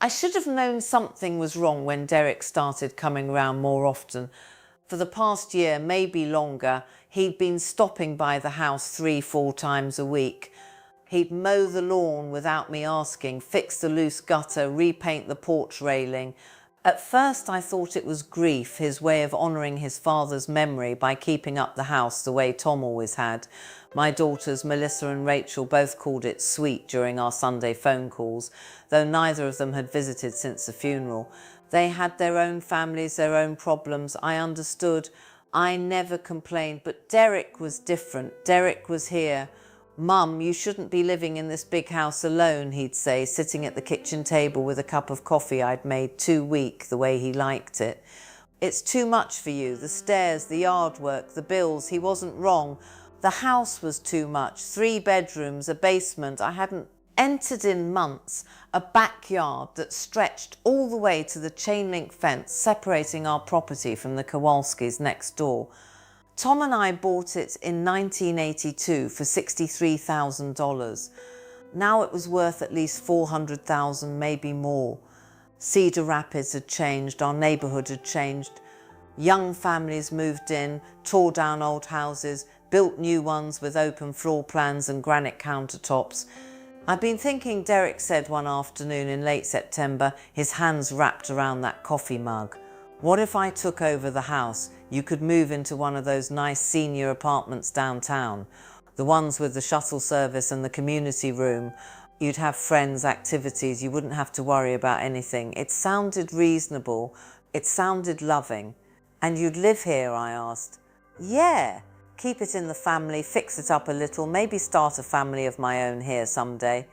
I should have known something was wrong when Derek started coming round more often. For the past year, maybe longer, he'd been stopping by the house 3-4 times a week. He'd mow the lawn without me asking, fix the loose gutter, repaint the porch railing. At first I thought it was grief, his way of honouring his father's memory by keeping up the house the way Tom always had. My daughters Melissa and Rachel both called it sweet during our Sunday phone calls, though neither of them had visited since the funeral. They had their own families, their own problems. I understood. I never complained, but Derek was different. Derek was here. "Mum, you shouldn't be living in this big house alone," he'd say, sitting at the kitchen table with a cup of coffee I'd made too weak, the way he liked it. "It's too much for you, the stairs, the yard work, the bills." He wasn't wrong. The house was too much. 3 bedrooms, a basement. I hadn't entered in months, a backyard that stretched all the way to the chain link fence separating our property from the Kowalskis next door. Tom and I bought it in 1982 for $63,000. Now it was worth at least $400,000, maybe more. Cedar Rapids had changed, our neighbourhood had changed. Young families moved in, tore down old houses, built new ones with open floor plans and granite countertops. I've been thinking, Derek said one afternoon in late September, his hands wrapped around that coffee mug. What if I took over the house? You could move into one of those nice senior apartments downtown, the ones with the shuttle service and the community room. You'd have friends, activities, you wouldn't have to worry about anything. It sounded reasonable, it sounded loving. "And you'd live here?" I asked. "Yeah, keep it in the family, fix it up a little, maybe start a family of my own here someday."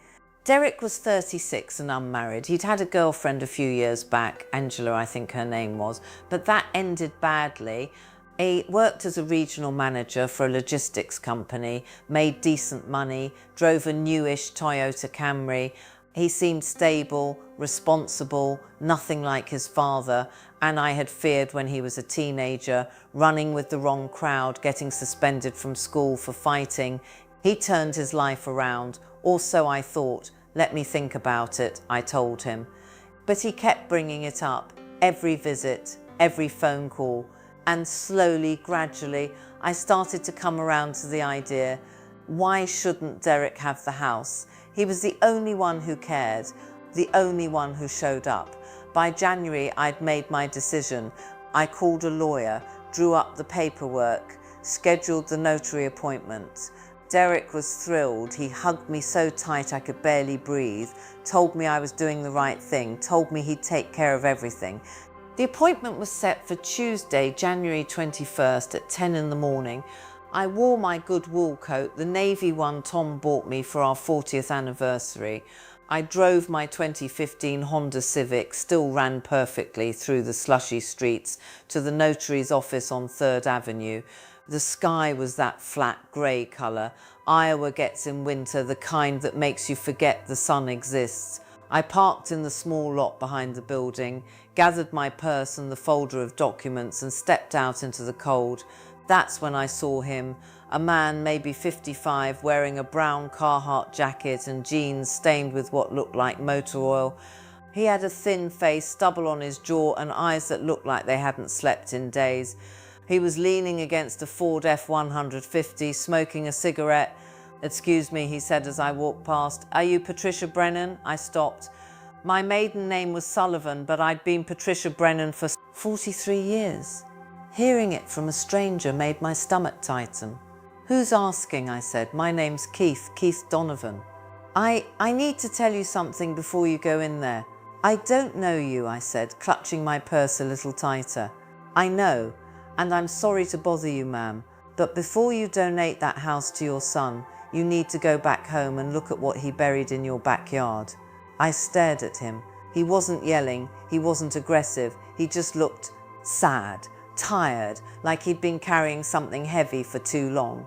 Derek was 36 and unmarried. He'd had a girlfriend a few years back, Angela I think her name was, but that ended badly. He worked as a regional manager for a logistics company, made decent money, drove a newish Toyota Camry. He seemed stable, responsible, nothing like his father, and I had feared when he was a teenager, running with the wrong crowd, getting suspended from school for fighting. He turned his life around, or so I thought. "Let me think about it," I told him. But he kept bringing it up, every visit, every phone call, and slowly, gradually, I started to come around to the idea, why shouldn't Derek have the house? He was the only one who cared, the only one who showed up. By January, I'd made my decision. I called a lawyer, drew up the paperwork, scheduled the notary appointment. Derek was thrilled. He hugged me so tight I could barely breathe, told me I was doing the right thing, told me he'd take care of everything. The appointment was set for Tuesday, January 21st at 10 in the morning. I wore my good wool coat, the navy one Tom bought me for our 40th anniversary. I drove my 2015 Honda Civic, still ran perfectly through the slushy streets, to the notary's office on 3rd Avenue. The sky was that flat grey colour Iowa gets in winter, the kind that makes you forget the sun exists. I parked in the small lot behind the building, gathered my purse and the folder of documents and stepped out into the cold. That's when I saw him, a man maybe 55, wearing a brown Carhartt jacket and jeans stained with what looked like motor oil. He had a thin face, stubble on his jaw and eyes that looked like they hadn't slept in days. He was leaning against a Ford F-150, smoking a cigarette. "Excuse me," he said as I walked past. "Are you Patricia Brennan?" I stopped. My maiden name was Sullivan, but I'd been Patricia Brennan for 43 years. Hearing it from a stranger made my stomach tighten. "Who's asking?" I said. "My name's Keith Donovan." I need to tell you something before you go in there." "I don't know you," I said, clutching my purse a little tighter. "I know. And I'm sorry to bother you, ma'am, but before you donate that house to your son, you need to go back home and look at what he buried in your backyard." I stared at him. He wasn't yelling, he wasn't aggressive, he just looked sad, tired, like he'd been carrying something heavy for too long.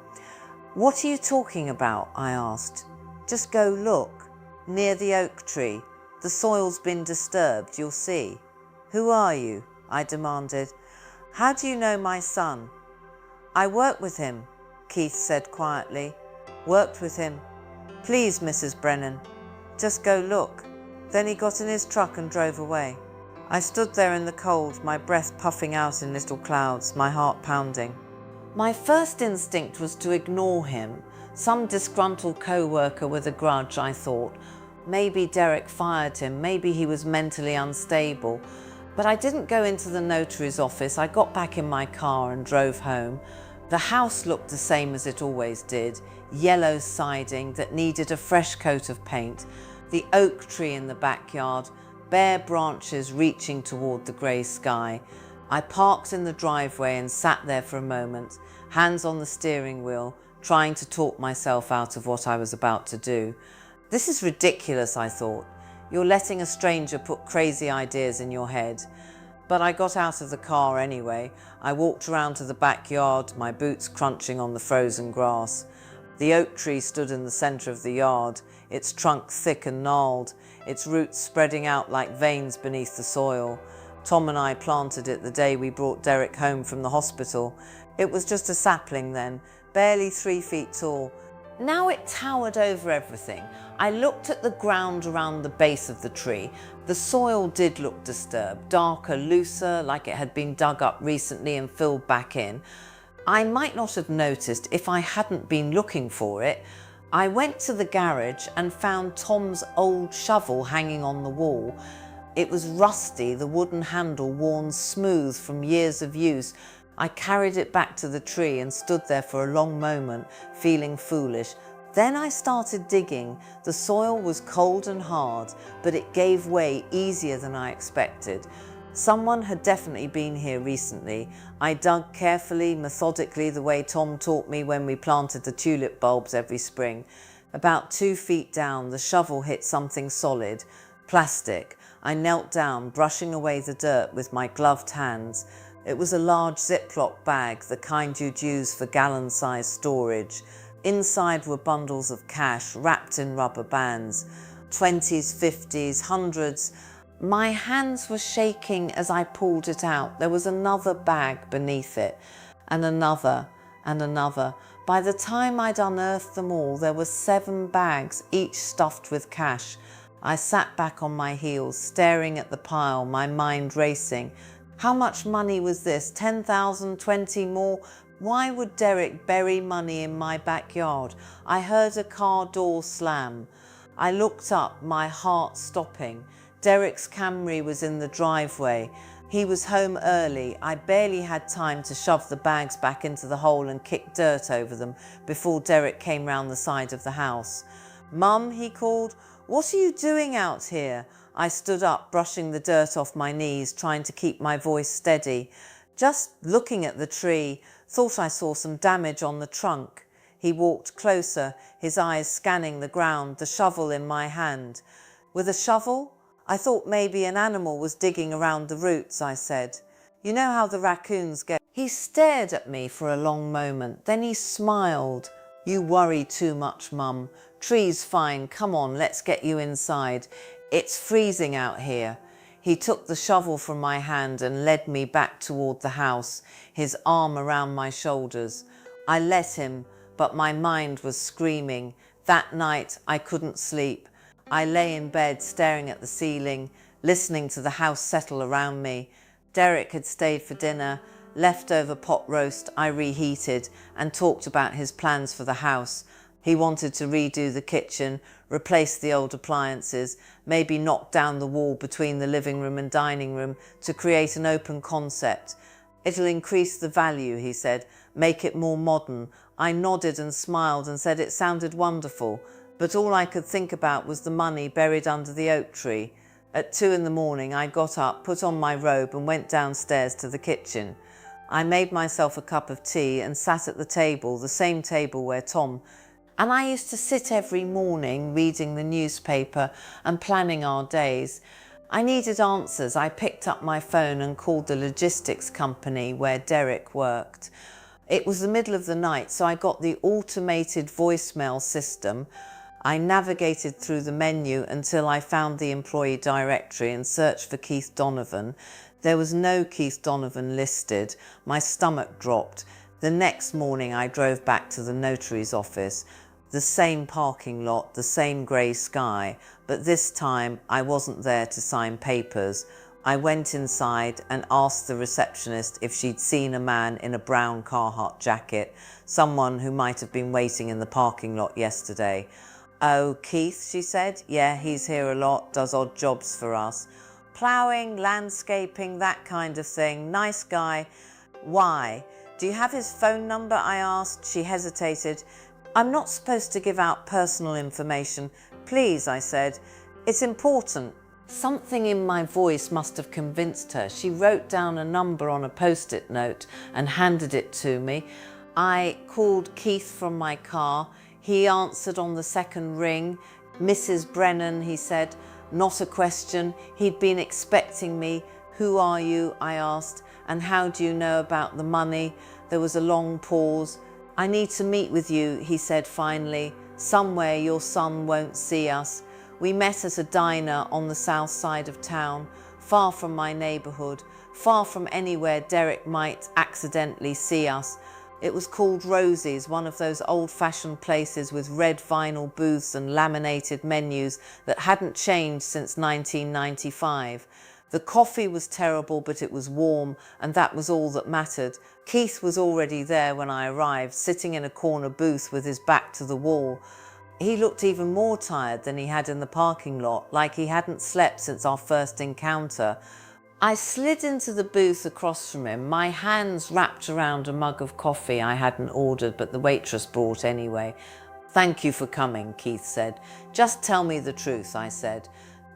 "What are you talking about?" I asked. "Just go look, near the oak tree. The soil's been disturbed, you'll see." "Who are you?" I demanded. "How do you know my son?" "I work with him," Keith said quietly. "Worked with him. Please, Mrs. Brennan, just go look. Then he got in his truck and drove away. I stood there in the cold, my breath puffing out in little clouds, my heart pounding. My first instinct was to ignore him. Some disgruntled co-worker with a grudge, I thought. Maybe Derek fired him, maybe he was mentally unstable. But I didn't go into the notary's office. I got back in my car and drove home. The house looked the same as it always did, yellow siding that needed a fresh coat of paint, the oak tree in the backyard, bare branches reaching toward the grey sky. I parked in the driveway and sat there for a moment, hands on the steering wheel, trying to talk myself out of what I was about to do. This is ridiculous, I thought. You're letting a stranger put crazy ideas in your head. But I got out of the car anyway. I walked around to the backyard, my boots crunching on the frozen grass. The oak tree stood in the centre of the yard, its trunk thick and gnarled, its roots spreading out like veins beneath the soil. Tom and I planted it the day we brought Derek home from the hospital. It was just a sapling then, barely 3 feet tall. Now it towered over everything. I looked at the ground around the base of the tree. The soil did look disturbed, darker, looser, like it had been dug up recently and filled back in. I might not have noticed if I hadn't been looking for it. I went to the garage and found Tom's old shovel hanging on the wall. It was rusty, the wooden handle worn smooth from years of use. I carried it back to the tree and stood there for a long moment, feeling foolish. Then I started digging. The soil was cold and hard, but it gave way easier than I expected. Someone had definitely been here recently. I dug carefully, methodically, the way Tom taught me when we planted the tulip bulbs every spring. About 2 feet down, the shovel hit something solid, plastic. I knelt down, brushing away the dirt with my gloved hands. It was a large Ziploc bag, the kind you'd use for gallon-sized storage. Inside were bundles of cash wrapped in rubber bands, 20s, 50s, hundreds. My hands were shaking as I pulled it out. There was another bag beneath it, and another, and another. By the time I'd unearthed them all, there were 7 bags, each stuffed with cash. I sat back on my heels, staring at the pile, my mind racing. How much money was this? 10,000, 20 more? Why would Derek bury money in my backyard? I heard a car door slam. I looked up, my heart stopping. Derek's Camry was in the driveway. He was home early. I barely had time to shove the bags back into the hole and kick dirt over them before Derek came round the side of the house. "Mum," he called, "what are you doing out here?" I stood up, brushing the dirt off my knees, trying to keep my voice steady. "Just looking at the tree. Thought I saw some damage on the trunk." He walked closer, his eyes scanning the ground, the shovel in my hand. "With a shovel? I thought maybe an animal was digging around the roots," I said. "You know how the raccoons get." He stared at me for a long moment, then he smiled. "You worry too much, Mum. Tree's fine, come on, let's get you inside. It's freezing out here." He took the shovel from my hand and led me back toward the house, his arm around my shoulders. I let him, but my mind was screaming. That night I couldn't sleep. I lay in bed staring at the ceiling, listening to the house settle around me. Derek had stayed for dinner, leftover pot roast I reheated, and talked about his plans for the house. He wanted to redo the kitchen, replace the old appliances, maybe knock down the wall between the living room and dining room to create an open concept. "It'll increase the value," he said, "make it more modern." I nodded and smiled and said it sounded wonderful, but all I could think about was the money buried under the oak tree. At 2 in the morning, I got up, put on my robe and went downstairs to the kitchen. I made myself a cup of tea and sat at the table, the same table where Tom, and I used to sit every morning reading the newspaper and planning our days. I needed answers. I picked up my phone and called the logistics company where Derek worked. It was the middle of the night, so I got the automated voicemail system. I navigated through the menu until I found the employee directory and searched for Keith Donovan. There was no Keith Donovan listed. My stomach dropped. The next morning I drove back to the notary's office. The same parking lot, the same grey sky, but this time I wasn't there to sign papers. I went inside and asked the receptionist if she'd seen a man in a brown Carhartt jacket, someone who might have been waiting in the parking lot yesterday. "Oh, Keith," she said. "Yeah, he's here a lot, does odd jobs for us. Ploughing, landscaping, that kind of thing. Nice guy." "Why? Do you have his phone number?" I asked. She hesitated. "I'm not supposed to give out personal information." "Please," I said. "It's important." Something in my voice must have convinced her. She wrote down a number on a post-it note and handed it to me. I called Keith from my car. He answered on the second ring. "Mrs. Brennan," he said. Not a question. He'd been expecting me. "Who are you?" I asked. "And how do you know about the money?" There was a long pause. "I need to meet with you," he said finally. "Somewhere your son won't see us." We met at a diner on the south side of town, far from my neighbourhood, far from anywhere Derek might accidentally see us. It was called Rosie's, one of those old-fashioned places with red vinyl booths and laminated menus that hadn't changed since 1995. The coffee was terrible, but it was warm, and that was all that mattered. Keith was already there when I arrived, sitting in a corner booth with his back to the wall. He looked even more tired than he had in the parking lot, like he hadn't slept since our first encounter. I slid into the booth across from him, my hands wrapped around a mug of coffee I hadn't ordered, but the waitress brought anyway. "Thank you for coming," Keith said. "Just tell me the truth," I said.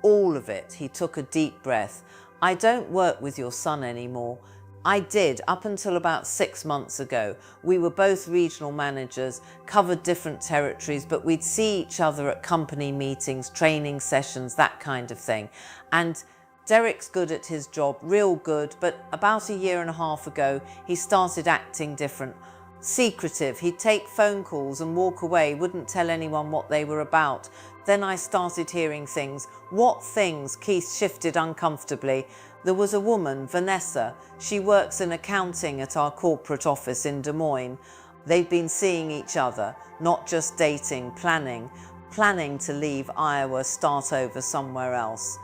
"All of it." He took a deep breath. "I don't work with your son anymore." I did, up until about 6 months ago. We were both regional managers, covered different territories, but we'd see each other at company meetings, training sessions, that kind of thing. And Derek's good at his job, real good, but about a year and a half ago, he started acting different. Secretive. He'd take phone calls and walk away, wouldn't tell anyone what they were about. Then I started hearing things. What things? Keith shifted uncomfortably. There was a woman, Vanessa. She works in accounting at our corporate office in Des Moines. They'd been seeing each other, not just dating, planning to leave Iowa, start over somewhere else.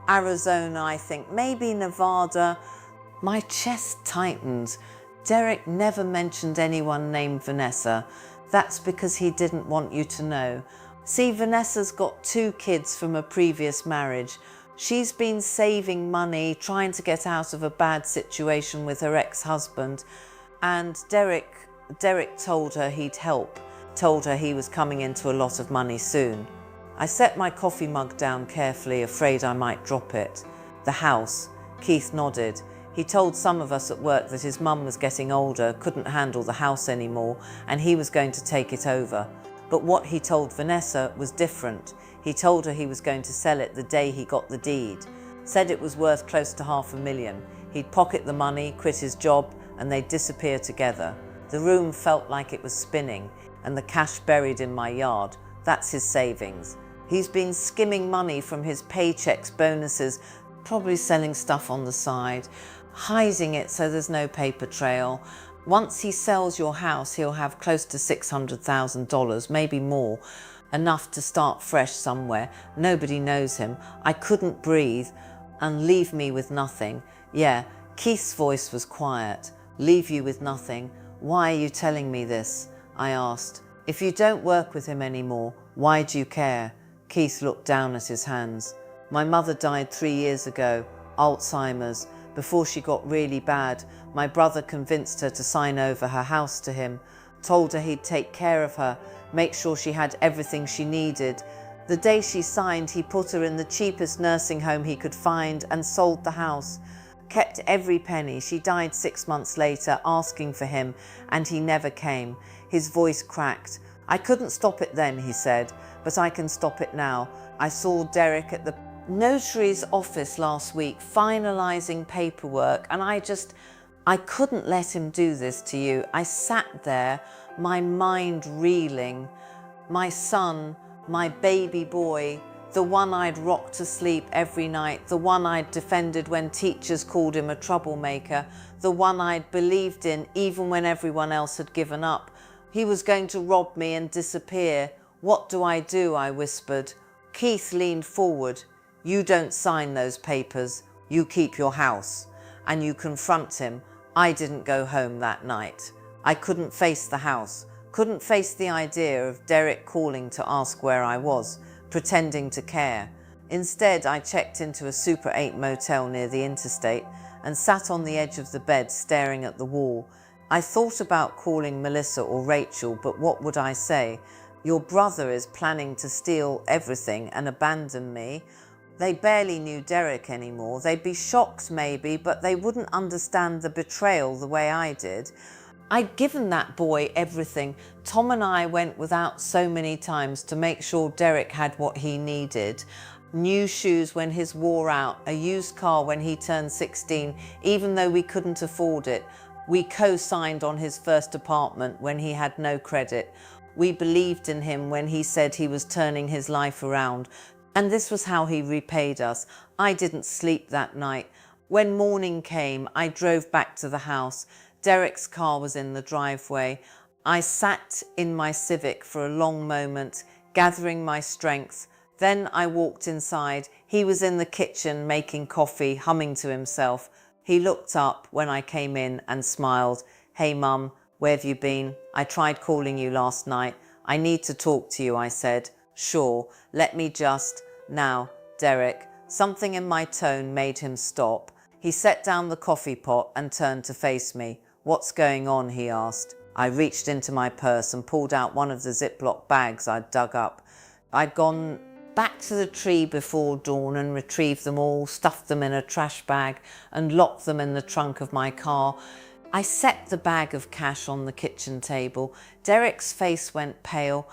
Arizona, I think, maybe Nevada. My chest tightened. Derek never mentioned anyone named Vanessa. That's because he didn't want you to know. See, Vanessa's got 2 kids from a previous marriage. She's been saving money, trying to get out of a bad situation with her ex-husband. And Derek told her he'd help, told her he was coming into a lot of money soon. I set my coffee mug down carefully, afraid I might drop it. The house. Keith nodded. He told some of us at work that his mum was getting older, couldn't handle the house anymore, and he was going to take it over. But what he told Vanessa was different. He told her he was going to sell it the day he got the deed. Said it was worth close to $500,000. He'd pocket the money, quit his job, and they'd disappear together. The room felt like it was spinning, and the cash buried in my yard. That's his savings. He's been skimming money from his paychecks, bonuses, probably selling stuff on the side, hiding it so there's no paper trail. Once he sells your house, he'll have close to $600,000, maybe more, enough to start fresh somewhere. Nobody knows him. I couldn't breathe. And leave me with nothing. Yeah, Keith's voice was quiet. "Leave you with nothing? Why are you telling me this?" I asked. "If you don't work with him anymore, why do you care?" Keith looked down at his hands. "My mother died 3 years ago, Alzheimer's. Before she got really bad, my brother convinced her to sign over her house to him, told her he'd take care of her, make sure she had everything she needed. The day she signed, he put her in the cheapest nursing home he could find and sold the house. Kept every penny. She died 6 months later, asking for him, and he never came." His voice cracked. "I couldn't stop it then," he said, "but I can stop it now. I saw Derek at the notary's office last week, finalizing paperwork, and I couldn't let him do this to you. I sat there, my mind reeling. My son, my baby boy, the one I'd rocked to sleep every night, the one I'd defended when teachers called him a troublemaker, the one I'd believed in even when everyone else had given up. He was going to rob me and disappear. What do? I whispered. Keith leaned forward. You don't sign those papers. You keep your house. And you confront him. I didn't go home that night. I couldn't face the house, couldn't face the idea of Derek calling to ask where I was, pretending to care. Instead, I checked into a Super 8 motel near the interstate and sat on the edge of the bed staring at the wall. I thought about calling Melissa or Rachel, but what would I say? Your brother is planning to steal everything and abandon me. They barely knew Derek anymore. They'd be shocked maybe, but they wouldn't understand the betrayal the way I did. I'd given that boy everything. Tom and I went without so many times to make sure Derek had what he needed. New shoes when his wore out, a used car when he turned 16, even though we couldn't afford it. We co-signed on his first apartment when he had no credit. We believed in him when he said he was turning his life around. And this was how he repaid us. I didn't sleep that night. When morning came, I drove back to the house. Derek's car was in the driveway. I sat in my Civic for a long moment, gathering my strength. Then I walked inside. He was in the kitchen making coffee, humming to himself. He looked up when I came in and smiled. Hey Mum, where have you been? I tried calling you last night. I need to talk to you, I said. Sure, let me just... Now, Derek. Something in my tone made him stop. He set down the coffee pot and turned to face me. What's going on? He asked. I reached into my purse and pulled out one of the Ziploc bags I'd dug up. I'd gone back to the tree before dawn and retrieved them all, stuffed them in a trash bag and locked them in the trunk of my car. I set the bag of cash on the kitchen table. Derek's face went pale.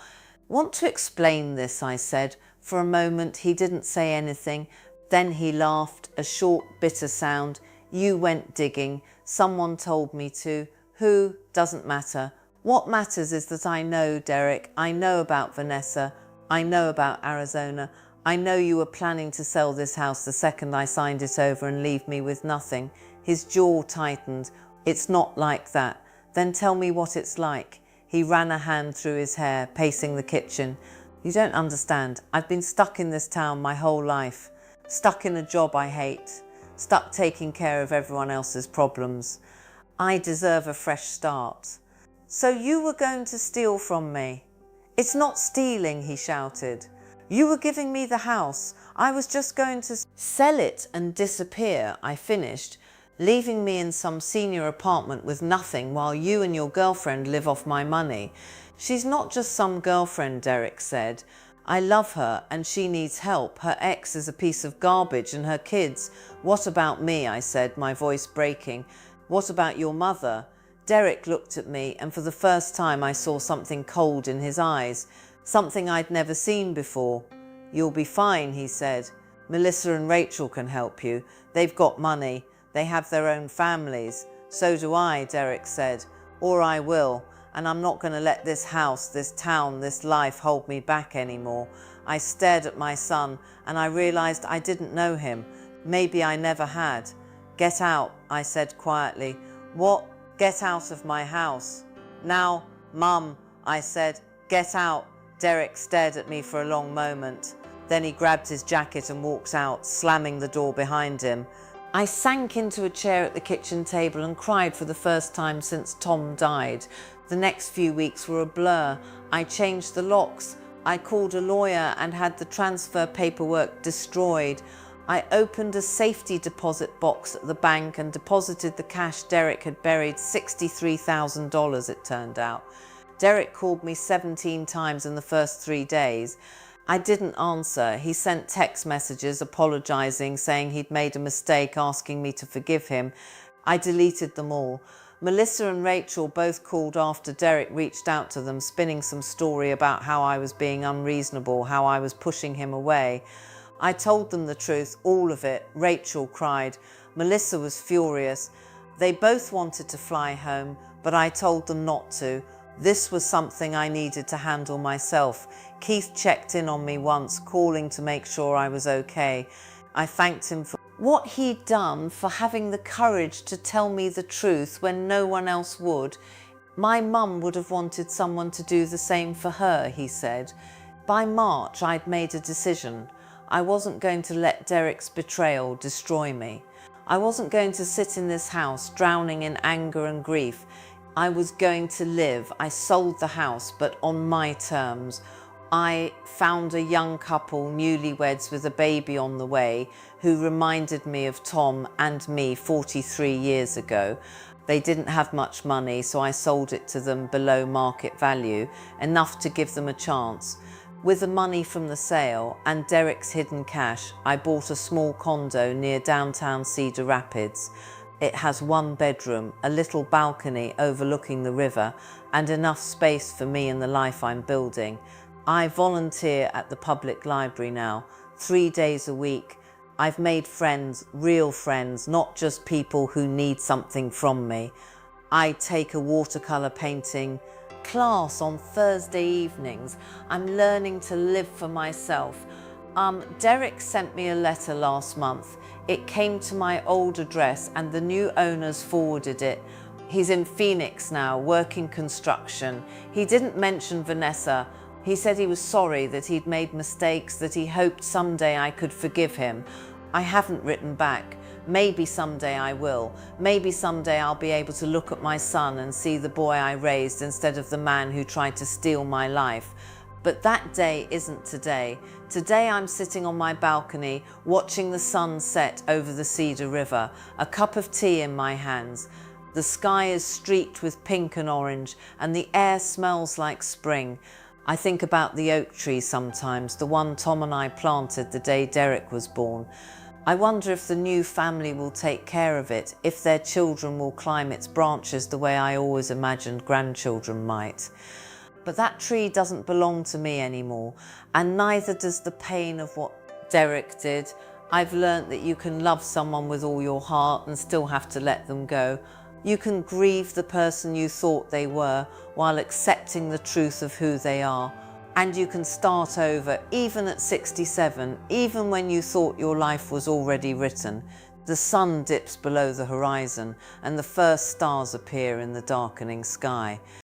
Want to explain this, I said. For a moment he didn't say anything. Then he laughed, a short, bitter sound. You went digging. Someone told me to. Who? Doesn't matter. What matters is that I know, Derek. I know about Vanessa. I know about Arizona. I know you were planning to sell this house the second I signed it over and leave me with nothing. His jaw tightened. It's not like that. Then tell me what it's like. He ran a hand through his hair, pacing the kitchen. You don't understand. I've been stuck in this town my whole life. Stuck in a job I hate. Stuck taking care of everyone else's problems. I deserve a fresh start. So you were going to steal from me? It's not stealing, he shouted. You were giving me the house. I was just going to sell it and disappear, I finished, leaving me in some senior apartment with nothing while you and your girlfriend live off my money. She's not just some girlfriend, Derek said. I love her and she needs help. Her ex is a piece of garbage and her kids. What about me? I said, my voice breaking. What about your mother? Derek looked at me and for the first time I saw something cold in his eyes, something I'd never seen before. You'll be fine, he said. Melissa and Rachel can help you. They've got money. They have their own families. So do I, Derek said. Or I will. And I'm not going to let this house, this town, this life hold me back anymore. I stared at my son and I realized I didn't know him. Maybe I never had. Get out, I said quietly. What? Get out of my house. Now, Mum, I said, get out. Derek stared at me for a long moment. Then he grabbed his jacket and walked out, slamming the door behind him. I sank into a chair at the kitchen table and cried for the first time since Tom died. The next few weeks were a blur. I changed the locks. I called a lawyer and had the transfer paperwork destroyed. I opened a safety deposit box at the bank and deposited the cash Derek had buried, $63,000 it turned out. Derek called me 17 times in the first 3 days. I didn't answer. He sent text messages apologizing, saying he'd made a mistake, asking me to forgive him. I deleted them all. Melissa and Rachel both called after Derek reached out to them, spinning some story about how I was being unreasonable, how I was pushing him away. I told them the truth, all of it. Rachel cried. Melissa was furious. They both wanted to fly home, but I told them not to. This was something I needed to handle myself. Keith checked in on me once, calling to make sure I was okay. I thanked him for what he'd done, for having the courage to tell me the truth when no one else would. My mum would have wanted someone to do the same for her, he said. By March, I'd made a decision. I wasn't going to let Derek's betrayal destroy me. I wasn't going to sit in this house drowning in anger and grief. I was going to live. I sold the house, but on my terms. I found a young couple, newlyweds with a baby on the way, who reminded me of Tom and me 43 years ago. They didn't have much money, so I sold it to them below market value, enough to give them a chance. With the money from the sale and Derek's hidden cash, I bought a small condo near downtown Cedar Rapids. It has 1 bedroom, a little balcony overlooking the river, and enough space for me and the life I'm building. I volunteer at the public library now, 3 days a week. I've made friends, real friends, not just people who need something from me. I take a watercolour painting class on Thursday evenings. I'm learning to live for myself. Derek sent me a letter last month. It came to my old address and the new owners forwarded it. He's in Phoenix now, working construction. He didn't mention Vanessa. He said he was sorry that he'd made mistakes, that he hoped someday I could forgive him. I haven't written back. Maybe someday I will. Maybe someday I'll be able to look at my son and see the boy I raised instead of the man who tried to steal my life. But that day isn't today. Today I'm sitting on my balcony watching the sun set over the Cedar River, a cup of tea in my hands. The sky is streaked with pink and orange and the air smells like spring. I think about the oak tree sometimes, the one Tom and I planted the day Derek was born. I wonder if the new family will take care of it, if their children will climb its branches the way I always imagined grandchildren might. But that tree doesn't belong to me anymore, and neither does the pain of what Derek did. I've learnt that you can love someone with all your heart and still have to let them go. You can grieve the person you thought they were while accepting the truth of who they are. And you can start over, even at 67, even when you thought your life was already written. The sun dips below the horizon and the first stars appear in the darkening sky.